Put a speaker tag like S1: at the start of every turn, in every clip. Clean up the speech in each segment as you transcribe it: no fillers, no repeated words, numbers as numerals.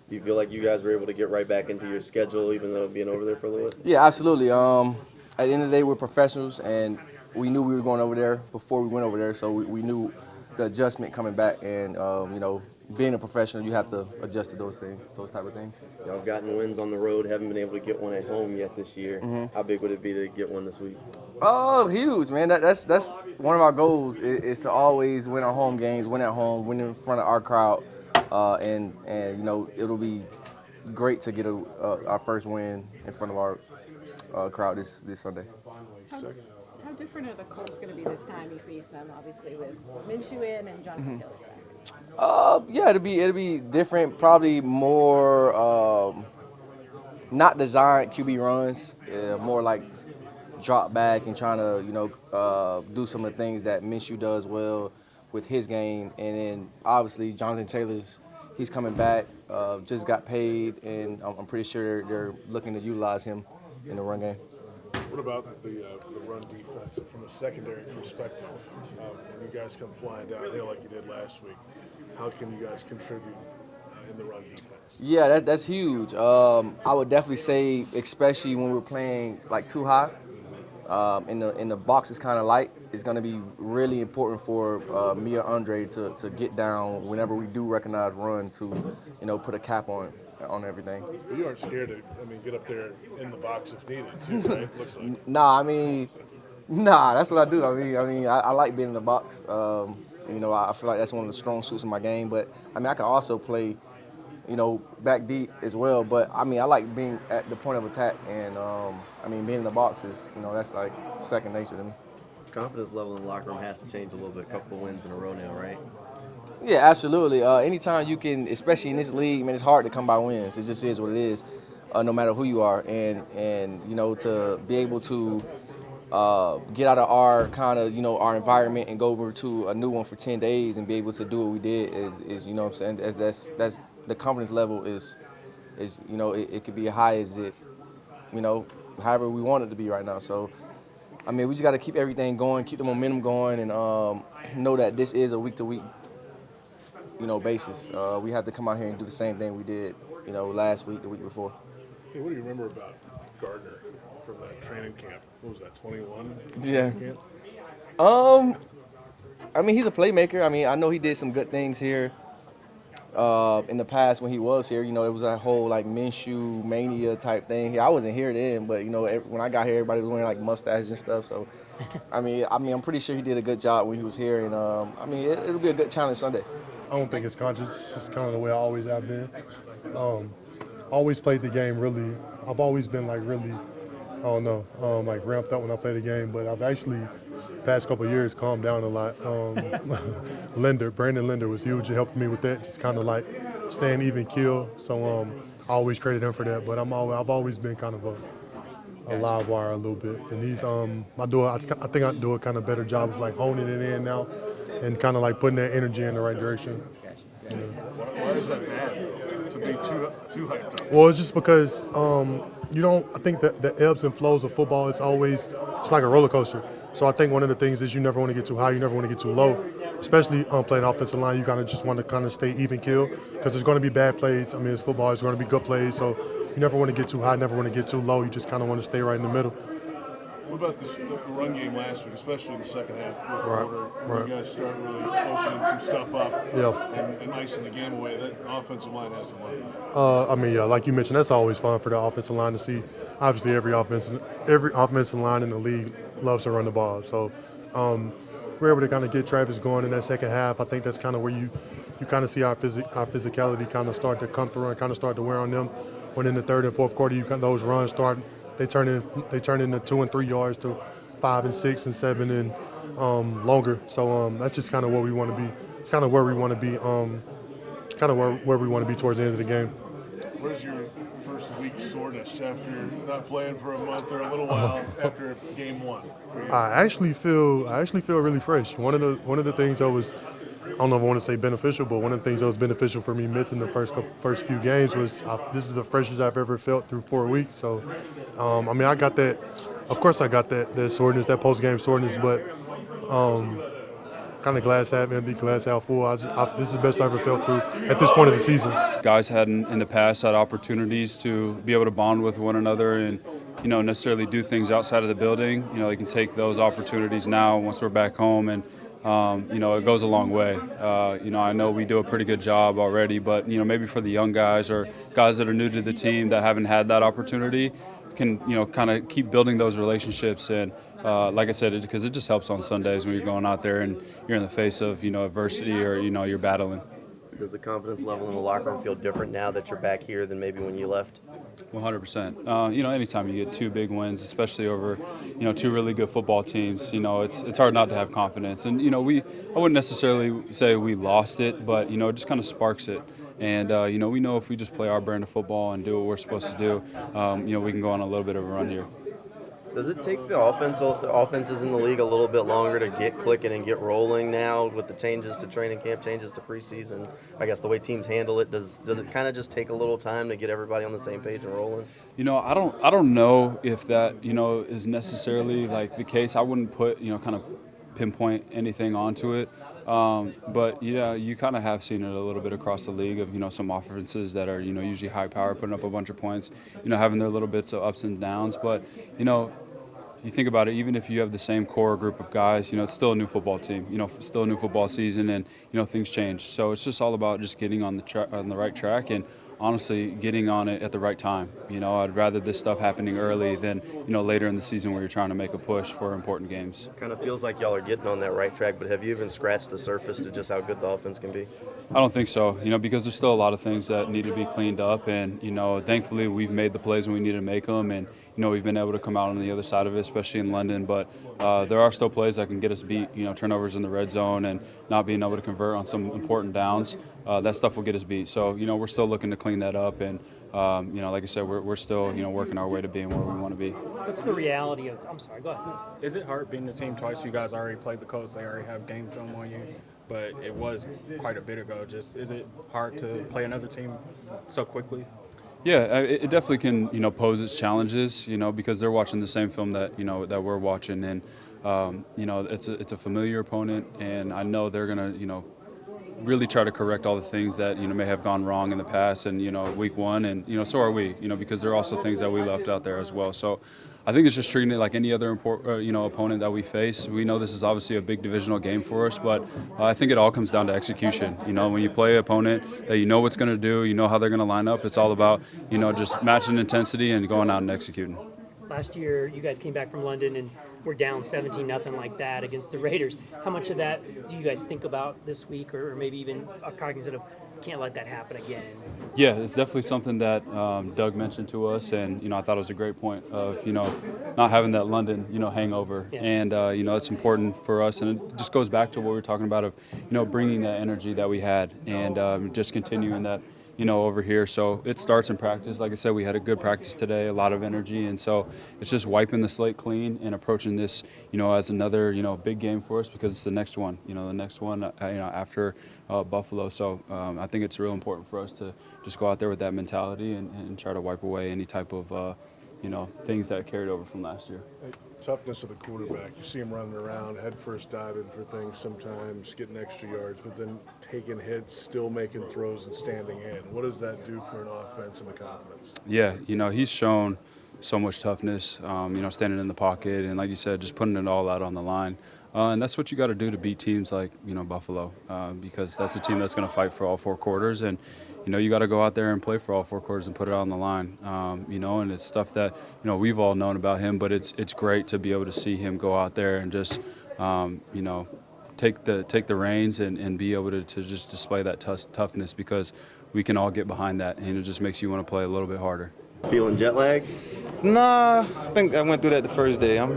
S1: Do you feel like you guys were able to get right back into your schedule, even though being over there for a little bit?
S2: Yeah, absolutely. At the end of the day, we're professionals, and we knew we were going over there before we went over there, so we knew the adjustment coming back, and being a professional, you have to adjust to those things, those type of things.
S1: Y'all have gotten wins on the road, haven't been able to get one at home yet this year. How big would it be to get one this week?
S2: Oh, huge, man. That's one of our goals is to always win our home games, win at home, win in front of our crowd, and it'll be great to get our first win in front of our crowd this Sunday.
S3: How, how different are the Colts going to be this time you face them, obviously, with Minshew in and Jonathan Taylor back?
S2: Yeah, it'll be different. Probably more not designed QB runs, more like drop back and trying to do some of the things that Minshew does well with his game. And then obviously Jonathan Taylor's he's coming back, just got paid, and I'm pretty sure they're looking to utilize him in the run game.
S4: What about the run defense from a secondary perspective? When you guys come flying down here like you did last week, how can you guys contribute in the run defense?
S2: Yeah, that's huge. I would definitely say, especially when we're playing like too high, in the box is kind of light. It's going to be really important for me or Andre to get down whenever we do recognize run to put a cap on everything.
S4: Well, you aren't scared to, get up there in the box if needed, too, right? Looks like.
S2: Nah, that's what I do. I like being in the box. I feel like that's one of the strong suits in my game. But I can also play, back deep as well. But I like being at the point of attack, and being in the box is, that's like second nature to me.
S1: Confidence level in the locker room has to change a little bit. A couple of wins in a row now, right?
S2: Yeah, absolutely. Anytime you can, especially in this league, man, it's hard to come by wins. It just is what it is, no matter who you are. And to be able to get out of our kind of, our environment and go over to a new one for 10 days and be able to do what we did is what I'm saying, that's the confidence level is it could be as high as it, however we want it to be right now. So, we just got to keep everything going, keep the momentum going, and know that this is a week-to-week basis. We have to come out here and do the same thing we did, last week, the week before.
S4: Hey, what do you remember about Gardner from that training camp? What was that, 21?
S2: Yeah.
S4: Camp?
S2: He's a playmaker. I know he did some good things here in the past when he was here. It was that whole like Minshew mania type thing. I wasn't here then, but when I got here, everybody was wearing like mustaches and stuff. So, I'm pretty sure he did a good job when he was here, and it'll be a good challenge Sunday.
S5: I don't think it's conscious. It's just kind of the way I always have been. Always played the game really. I've always been like really, I don't know, like ramped up when I play the game. But I've actually, past couple of years, calmed down a lot. Brandon Linder was huge. It helped me with that, just kind of like staying even keel. So I always credit him for that. But I've always been kind of a live wire a little bit. And I think I do a kind of better job of like honing it in now, and kind of like putting that energy in the right direction.
S4: Why is that bad to be too hyped up?
S5: Well, it's just because I think that the ebbs and flows of football, it's like a roller coaster. So I think one of the things is you never want to get too high, you never want to get too low. Especially playing offensive line, you kind of just want to kind of stay even keel, because there's going to be bad plays. It's football, it's going to be good plays. So you never want to get too high, never want to get too low. You just kind of want to stay right in the middle.
S4: What about the run game last week, especially in the second half, fourth quarter, when
S5: Right.
S4: you guys start really opening some stuff up
S5: Yeah.
S4: and icing the game away? That offensive line has to learn.
S5: Like you mentioned, that's always fun for the offensive line to see. Obviously, every offensive line in the league loves to run the ball. So we're able to kind of get Travis going in that second half. I think that's kind of where you kind of see our physicality kind of start to come through and kind of start to wear on them. When in the third and fourth quarter, those runs start. They turn into 2 and 3 yards to 5 and 6 and 7 and longer. So that's just kind of where we want to be. It's kind of where we want to be. Kind of where we want to be towards the end of the game.
S4: Where's your first week soreness after not playing for a month or a little while after game one?
S5: I actually feel really fresh. One of the things that was, I don't know if I want to say beneficial, but one of the things that was beneficial for me missing the first few games was this is the freshest I've ever felt through 4 weeks. So, I got that. Of course, I got that soreness, that post-game soreness, but kind of glass half empty, glass half full. This is the best I've ever felt through at this point of the season.
S6: Guys hadn't in the past had opportunities to be able to bond with one another and, necessarily do things outside of the building. They can take those opportunities now once we're back home, and it goes a long way. I know we do a pretty good job already, but maybe for the young guys or guys that are new to the team that haven't had that opportunity, can kind of keep building those relationships. And like I said, because it just helps on Sundays when you're going out there and you're in the face of adversity or you're battling.
S1: Does the confidence level in the locker room feel different now that you're back here than maybe when you left?
S6: 100%. Anytime you get two big wins, especially over two really good football teams, it's hard not to have confidence. And I wouldn't necessarily say we lost it, but it just kind of sparks it. And we know if we just play our brand of football and do what we're supposed to do, we can go on a little bit of a run here.
S1: Does it take the offenses in the league a little bit longer to get clicking and get rolling now with the changes to training camp, changes to preseason? I guess the way teams handle it, does it kind of just take a little time to get everybody on the same page and rolling?
S6: I don't know if that is necessarily like the case. I wouldn't put kind of pinpoint anything onto it. But yeah, you kind of have seen it a little bit across the league of some offenses that are usually high power, putting up a bunch of points, having their little bits of ups and downs. But you think about it, even if you have the same core group of guys, it's still a new football team, still a new football season, and things change. So it's just all about just getting on the right track and honestly getting on it at the right time. I'd rather this stuff happening early than later in the season where you're trying to make a push for important games.
S1: Kind of feels like y'all are getting on that right track, but have you even scratched the surface to just how good the offense can be?
S6: I don't think so, because there's still a lot of things that need to be cleaned up, and thankfully we've made the plays when we need to make them, and we've been able to come out on the other side of it, especially in London. But there are still plays that can get us beat, turnovers in the red zone and not being able to convert on some important downs. That stuff will get us beat. So we're still looking to clean that up, and like I said, we're still working our way to being where we want to be.
S7: What's the reality of? I'm sorry, go ahead.
S8: Is it hard beating the team twice? You guys already played the Colts; they already have game film on you. But it was quite a bit ago. Is it hard to play another team so quickly?
S6: Yeah, it definitely can pose its challenges. Because they're watching the same film that that we're watching, and it's a familiar opponent, and I know they're gonna really try to correct all the things that may have gone wrong in the past, and week one, and so are we, because there are also things that we left out there as well. So I think it's just treating it like any other opponent that we face. We know this is obviously a big divisional game for us, but I think it all comes down to execution. When you play an opponent that what's going to do, how they're going to line up, it's all about just matching intensity and going out and executing.
S7: Last year, you guys came back from London and were down 17-0 like that against the Raiders. How much of that do you guys think about this week, or maybe even cognizant of can't let that happen again?
S6: Yeah, it's definitely something that Doug mentioned to us, and I thought it was a great point of not having that London hangover, yeah. And it's important for us, and it just goes back to what we were talking about of bringing that energy that we had and just continuing that. Over here. So it starts in practice. Like I said, we had a good practice today, a lot of energy. And so it's just wiping the slate clean and approaching this, as another, big game for us, because it's the next one, after Buffalo. So I think it's real important for us to just go out there with that mentality and try to wipe away any type of, things that carried over from last year.
S4: Toughness of the quarterback. You see him running around, head first diving for things sometimes, getting extra yards, but then taking hits, still making throws and standing in. What does that do for an offense and the confidence?
S6: Yeah, he's shown so much toughness, standing in the pocket and, like you said, just putting it all out on the line. And that's what you got to do to beat teams like, Buffalo, because that's a team that's going to fight for all four quarters. And, you got to go out there and play for all four quarters and put it on the line, and it's stuff that, we've all known about him. But it's great to be able to see him go out there and just, take the reins and be able to just display that toughness, because we can all get behind that, and it just makes you want to play a little bit harder.
S1: Feeling jet lag?
S9: Nah, I think I went through that the first day. I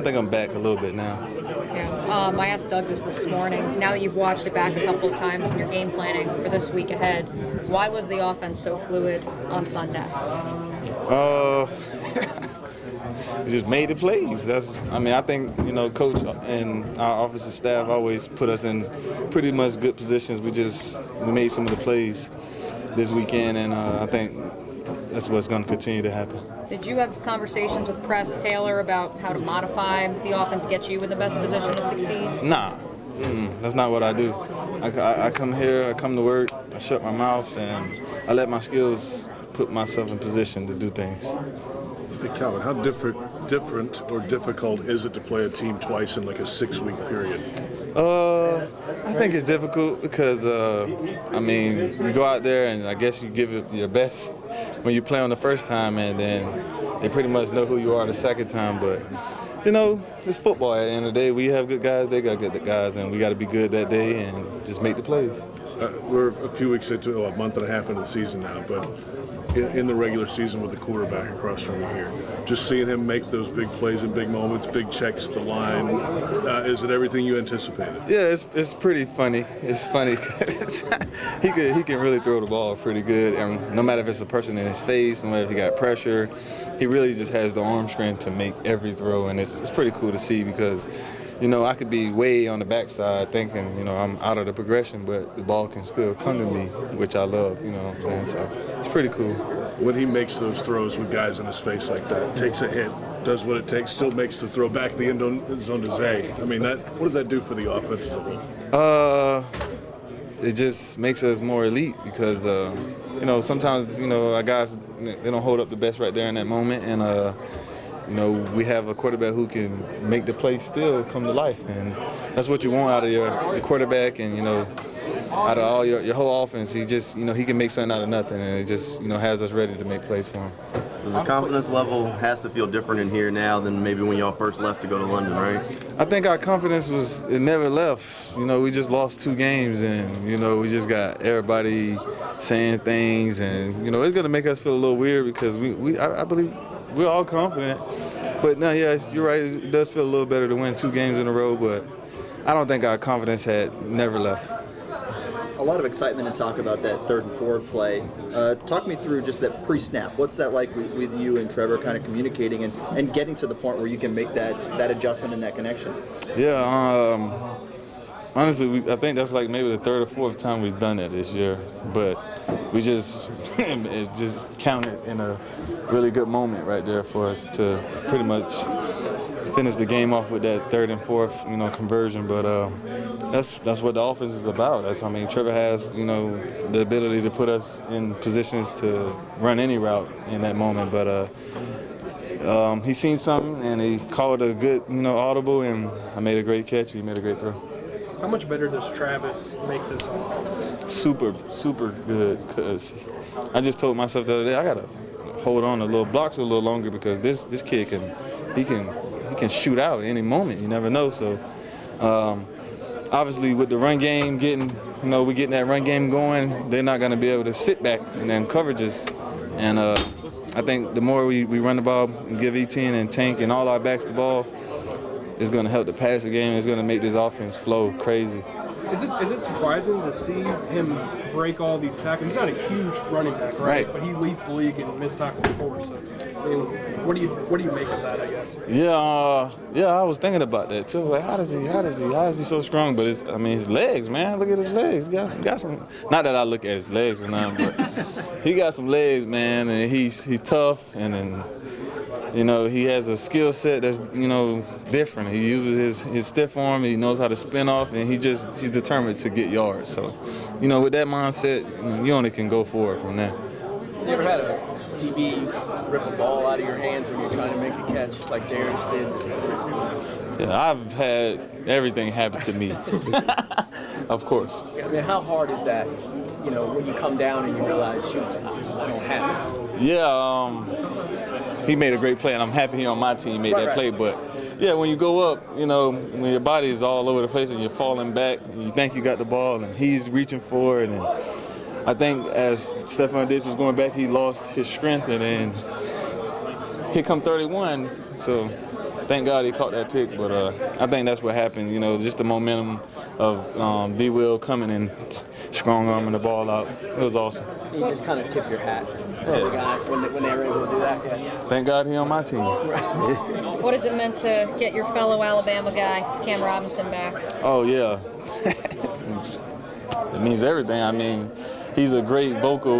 S9: think I'm back a little bit now.
S10: Yeah. I asked Doug this morning. Now that you've watched it back a couple of times and you're game planning for this week ahead, why was the offense so fluid on Sunday?
S9: We just made the plays. I think, coach and our offensive staff always put us in pretty much good positions. We made some of the plays this weekend, and I think that's what's going to continue to happen.
S10: Did you have conversations with Press Taylor about how to modify the offense, get you in the best position to succeed?
S9: Nah, That's not what I do. I come here, I come to work, I shut my mouth, and I let my skills put myself in position to do things.
S4: Hey, Calvin, how different or difficult is it to play a team twice in like a 6-week period?
S9: I think it's difficult because, I mean, you go out there and I guess you give it your best when you play on the first time, and then they pretty much know who you are the second time. But, you know, it's football at the end of the day. We have good guys, they got good guys, and we got to be good that day and just make the plays.
S4: We're a few weeks into a month and a half into the season now, but in the regular season with the quarterback across from you here, just seeing him make those big plays in big moments, big checks at the line, is it everything you anticipated?
S9: Yeah, it's pretty funny. It's funny. he can really throw the ball pretty good, and no matter if it's a person in his face, no matter if he got pressure, he really just has the arm strength to make every throw, and it's pretty cool to see because, you know, I could be way on the backside thinking, you know, I'm out of the progression, but the ball can still come to me, which I love, you know what I'm saying? So it's pretty cool.
S4: When he makes those throws with guys in his face like that, takes a hit, does what it takes, still makes the throw back in the end zone to Zay. I mean, what does that do for the offense as a whole?
S9: It just makes us more elite because, you know, sometimes, you know, our guys, they don't hold up the best right there in that moment, and you know, we have a quarterback who can make the play still come to life, and that's what you want out of your quarterback. And, you know, out of all your whole offense, he just, you know, he can make something out of nothing, and it just, you know, has us ready to make plays for him.
S1: The confidence level has to feel different in here now than maybe when y'all first left to go to London, right?
S9: I think our confidence it never left. You know, we just lost 2 games, and, you know, we just got everybody saying things, and, you know, it's going to make us feel a little weird because I believe we're all confident. But no, yeah, you're right. It does feel a little better to win 2 games in a row, but I don't think our confidence had never left.
S11: A lot of excitement and talk about that 3rd and 4th play. Talk me through just that pre-snap. What's that like with you and Trevor kind of communicating and getting to the point where you can make that adjustment and that connection?
S9: Yeah, honestly, I think that's like maybe the 3rd or 4th time we've done that this year, but we just it just counted in a really good moment right there for us to pretty much finish the game off with that 3rd and 4th, you know, conversion. But that's what the offense is about. I mean, Trevor has, you know, the ability to put us in positions to run any route in that moment. But he seen something and he called a good, you know, audible, and I made a great catch. He made a great throw.
S12: How much better does Travis make this offense?
S9: Super, super good, because I just told myself the other day I gotta hold on to little blocks a little longer because this kid can shoot out at any moment. You never know. So obviously with the run game getting that run game going, they're not gonna be able to sit back and then coverages. And I think the more we run the ball and give Etienne and Tank and all our backs the ball, it's going to help the passing game. It's going to make this offense flow crazy.
S12: Is it surprising to see him break all these tackles? He's not a huge running back, right? But he leads the league in missed tackles before. So, I mean, what do you make of that? I guess.
S9: Yeah, I was thinking about that too. Like, how is he so strong? But his legs, man. Look at his legs. He got some. Not that I look at his legs or nothing, but he got some legs, man. And he's tough, and then, you know, he has a skill set that's, you know, different. He uses his stiff arm, he knows how to spin off, and he's determined to get yards. So, you know, with that mindset, you only can go forward from there.
S13: You ever had a DB rip a ball out of your hands when you're trying to make a catch like Darius did?
S9: Yeah, I've had everything happen to me. Of course.
S13: I mean, how hard is that, you know, when you come down and you realize, shoot, I don't have it?
S9: Yeah, he made a great play, and I'm happy he on my team made that play. But, yeah, when you go up, you know, when your body is all over the place and you're falling back, and you think you got the ball, and he's reaching for it. And I think as Stephon Diggs was going back, he lost his strength, and then here come 31. So thank God he caught that pick. But I think that's what happened, you know, just the momentum of D-Will coming and strong arming the ball out. It was awesome.
S13: You just kind of tip your hat to the guy when they were able to do that. Yeah.
S9: Thank God he on my team.
S10: What has it meant to get your fellow Alabama guy, Cam Robinson, back?
S9: Oh, yeah. It means everything. I mean, he's a great vocal.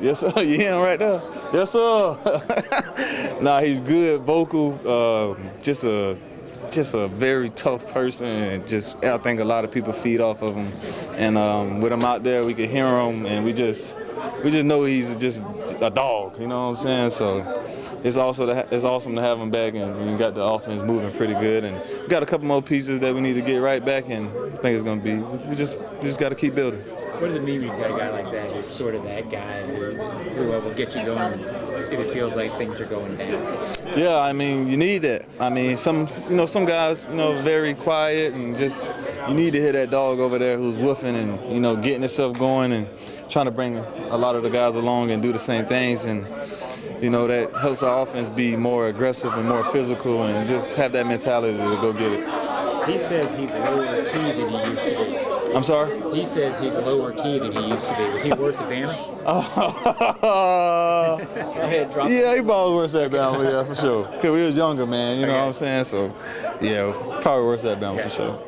S9: Yes, sir. You hear him right there? Yes, sir. Nah, he's good vocal. Just a just a very tough person, and just I think a lot of people feed off of him. And with him out there, we could hear him, and we just know he's just a dog. You know what I'm saying? So it's awesome to have him back, and we got the offense moving pretty good, and we got a couple more pieces that we need to get right back, and I think it's going to be. We just got to keep building.
S14: What does it mean when you've got a guy like that who's sort of that guy who will get you going if it feels like things are going down?
S9: Yeah, I mean, you need that. I mean, some guys, very quiet, and just you need to hear that dog over there who's woofing and, getting himself going and trying to bring a lot of the guys along and do the same things. And, that helps our offense be more aggressive and more physical and just have that mentality to go get it.
S14: He says he's lower key than he used to be.
S9: I'm sorry?
S14: He says he's lower key than he used to be. Was he worse at Bama? Go ahead, drop
S9: yeah, he probably worse at Bama, yeah, for sure. Because we was younger, man, you know what I'm saying? So, yeah, probably worse at Bama for sure.